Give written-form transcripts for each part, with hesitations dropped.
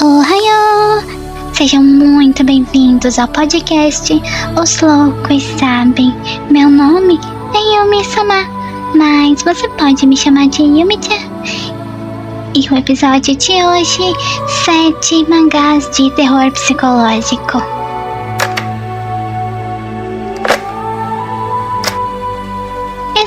Ohayou! Sejam muito bem-vindos ao podcast Os Loucos Sabem. Meu nome é Yumi-sama, mas você pode me chamar de Yumi-chan. E o episódio de hoje, 7 mangás de terror psicológico.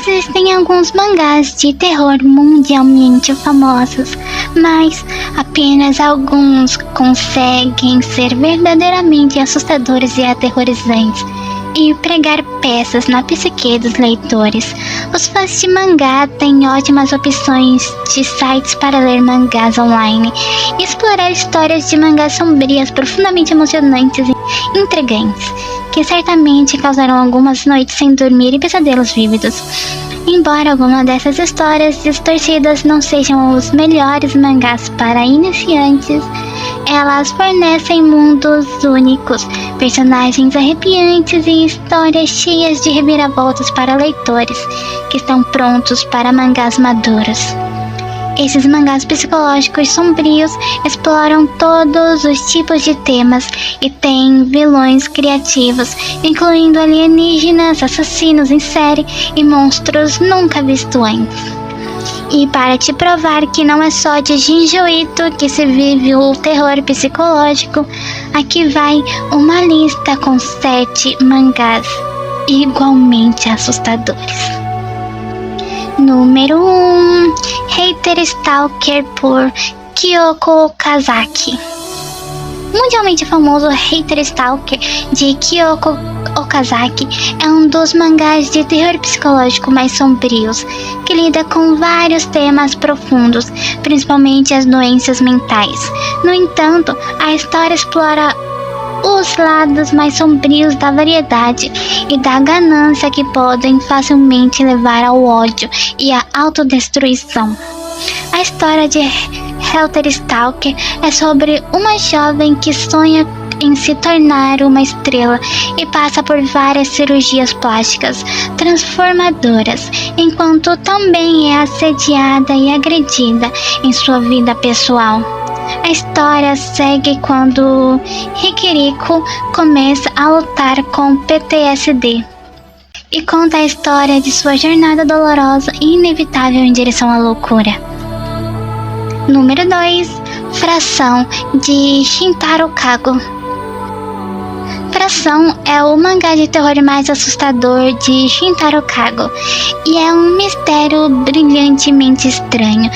Existem alguns mangás de terror mundialmente famosos, mas apenas alguns conseguem ser verdadeiramente assustadores e aterrorizantes e pregar peças na psique dos leitores. Os fãs de mangá têm ótimas opções de sites para ler mangás online e explorar histórias de mangás sombrias profundamente emocionantes e intrigantes, que certamente causarão algumas noites sem dormir e pesadelos vívidos. Embora algumas dessas histórias distorcidas não sejam os melhores mangás para iniciantes, elas fornecem mundos únicos, personagens arrepiantes e histórias cheias de reviravoltas para leitores que estão prontos para mangás maduros. Esses mangás psicológicos sombrios exploram todos os tipos de temas e têm vilões criativos, incluindo alienígenas, assassinos em série e monstros nunca vistos antes. E para te provar que não é só de Junji Ito que se vive o terror psicológico, aqui vai uma lista com 7 mangás igualmente assustadores. Número 1. Hater Stalker por Kyoko Okazaki. Mundialmente famoso, Hater Stalker de Kyoko Okazaki é um dos mangás de terror psicológico mais sombrios, que lida com vários temas profundos, principalmente as doenças mentais. No entanto, a história explora os lados mais sombrios da variedade e da ganância que podem facilmente levar ao ódio e à autodestruição. A história de Hater Stalker é sobre uma jovem que sonha em se tornar uma estrela e passa por várias cirurgias plásticas transformadoras, enquanto também é assediada e agredida em sua vida pessoal. A história segue quando Hikiriko começa a lutar com PTSD e conta a história de sua jornada dolorosa e inevitável em direção à loucura. Número 2. Fração de Shintaro Kago. Fração é o mangá de terror mais assustador de Shintaro Kago e é um mistério brilhantemente estranho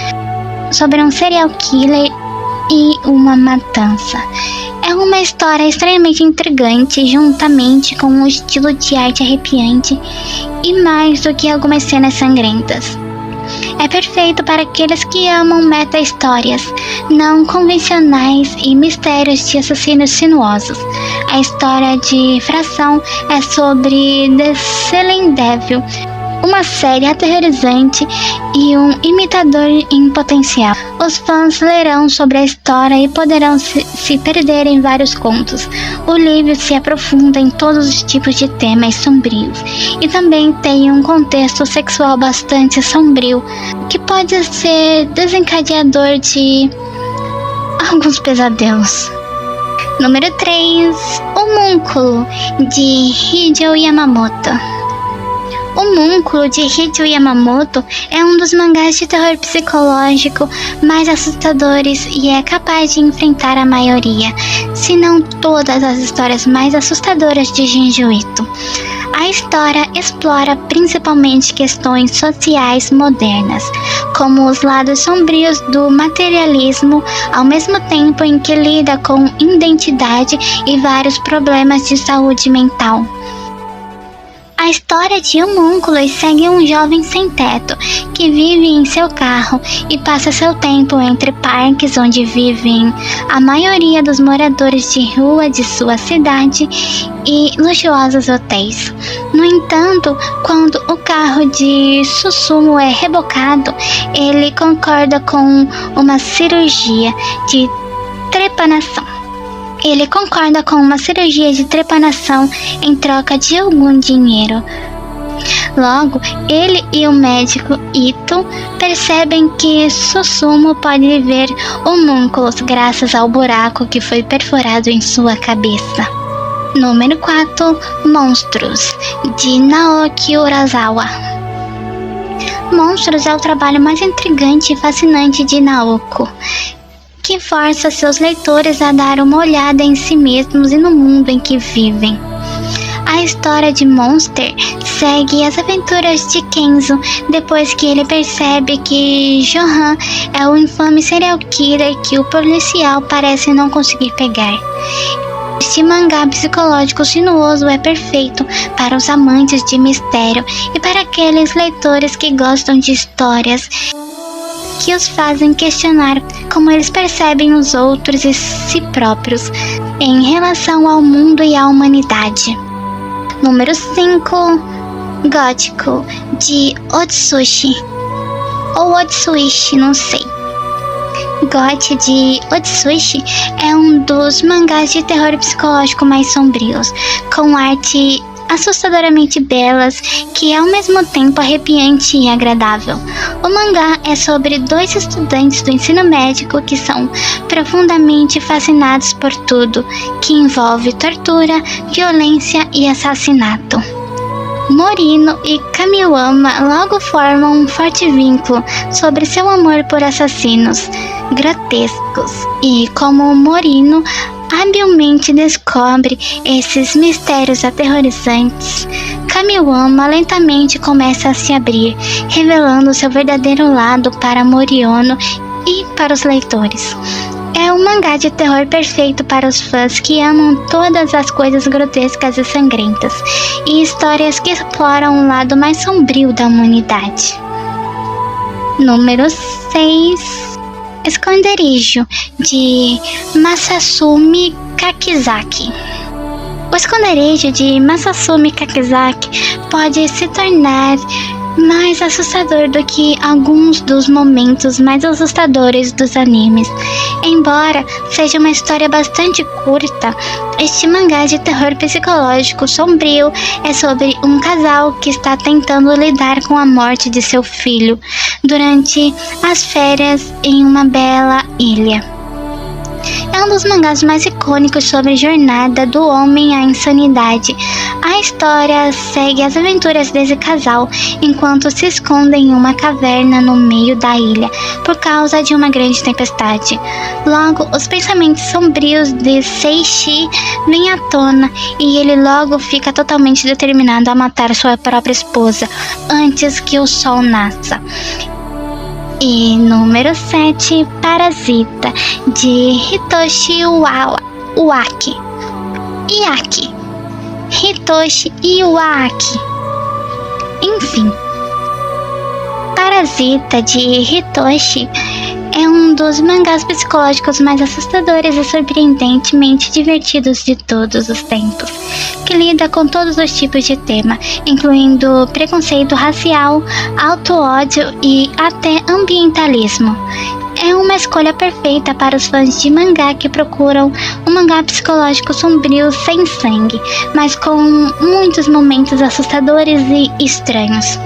sobre um serial killer e uma matança. É uma história extremamente intrigante, juntamente com um estilo de arte arrepiante e mais do que algumas cenas sangrentas. É perfeito para aqueles que amam meta-histórias não convencionais e mistérios de assassinos sinuosos. A história de Fração é sobre The Silent Devil, uma série aterrorizante e um imitador em potencial. Os fãs lerão sobre a história e poderão se perder em vários contos. O livro se aprofunda em todos os tipos de temas sombrios e também tem um contexto sexual bastante sombrio, que pode ser desencadeador de alguns pesadelos. Número 3. Homúnculo de Hideo Yamamoto. O Homúnculo de Hideo Yamamoto é um dos mangás de terror psicológico mais assustadores e é capaz de enfrentar a maioria, se não todas as histórias mais assustadoras de Junji Ito. A história explora principalmente questões sociais modernas, como os lados sombrios do materialismo, ao mesmo tempo em que lida com identidade e vários problemas de saúde mental. A história de Homúnculos segue um jovem sem teto que vive em seu carro e passa seu tempo entre parques onde vivem a maioria dos moradores de rua de sua cidade e luxuosos hotéis. No entanto, quando o carro de Susumu é rebocado, ele concorda com uma cirurgia de trepanação. em troca de algum dinheiro. Logo, ele e o médico Ito percebem que Susumu pode ver homúnculos graças ao buraco que foi perfurado em sua cabeça. Número 4. Monstros, de Naoki Urasawa. Monstros é o trabalho mais intrigante e fascinante de Naoko, que força seus leitores a dar uma olhada em si mesmos e no mundo em que vivem. A história de Monster segue as aventuras de Kenzo depois que ele percebe que Johan é o infame serial killer que o policial parece não conseguir pegar. Este mangá psicológico sinuoso é perfeito para os amantes de mistério e para aqueles leitores que gostam de histórias que os fazem questionar como eles percebem os outros e si próprios em relação ao mundo e à humanidade. Número 5. Gótico, de Otsushi ou Otsuishi, não sei. Gotti de Otsushi é um dos mangás de terror psicológico mais sombrios, com arte assustadoramente belas, que é ao mesmo tempo arrepiante e agradável. O mangá é sobre 2 estudantes do ensino médico que são profundamente fascinados por tudo que envolve tortura, violência e assassinato. Morino e Kamiwama logo formam um forte vínculo sobre seu amor por assassinos grotescos, e como Morino habilmente descobre esses mistérios aterrorizantes, Kamiwama lentamente começa a se abrir, revelando seu verdadeiro lado para Moriono e para os leitores. É um mangá de terror perfeito para os fãs que amam todas as coisas grotescas e sangrentas, e histórias que exploram o lado mais sombrio da humanidade. Número 6. Esconderijo, de Masasumi Kakizaki. O esconderijo de Masasumi Kakizaki pode se tornar mais assustador do que alguns dos momentos mais assustadores dos animes. Embora seja uma história bastante curta, este mangá de terror psicológico sombrio é sobre um casal que está tentando lidar com a morte de seu filho durante as férias em uma bela ilha. É um dos mangás mais icônicos sobre a jornada do homem à insanidade. A história segue as aventuras desse casal enquanto se escondem em uma caverna no meio da ilha por causa de uma grande tempestade. Logo, os pensamentos sombrios de Seishi vêm à tona e ele logo fica totalmente determinado a matar sua própria esposa antes que o sol nasça. E número 7, Parasita, de Hitoshi Iwaki. Hitoshi Iwaki. Enfim, Parasita, de Hitoshi, é um dos mangás psicológicos mais assustadores e surpreendentemente divertidos de todos os tempos, que lida com todos os tipos de tema, incluindo preconceito racial, auto-ódio e até ambientalismo. É uma escolha perfeita para os fãs de mangá que procuram um mangá psicológico sombrio sem sangue, mas com muitos momentos assustadores e estranhos.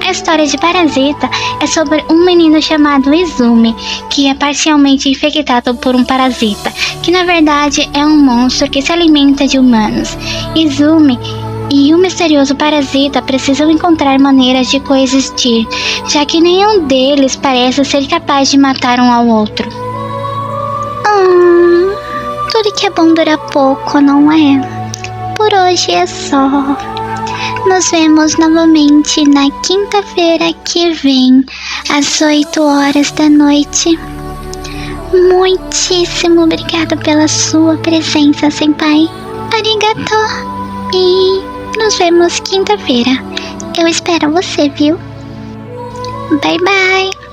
A história de Parasita é sobre um menino chamado Izumi, que é parcialmente infectado por um parasita, que na verdade é um monstro que se alimenta de humanos. Izumi e o misterioso parasita precisam encontrar maneiras de coexistir, já que nenhum deles parece ser capaz de matar um ao outro. Tudo que é bom dura pouco, não é? Por hoje é só. Nos vemos novamente na quinta-feira que vem, às 8 horas da noite. Muitíssimo obrigada pela sua presença, senpai. Arigato. E nos vemos quinta-feira. Eu espero você, viu? Bye, bye.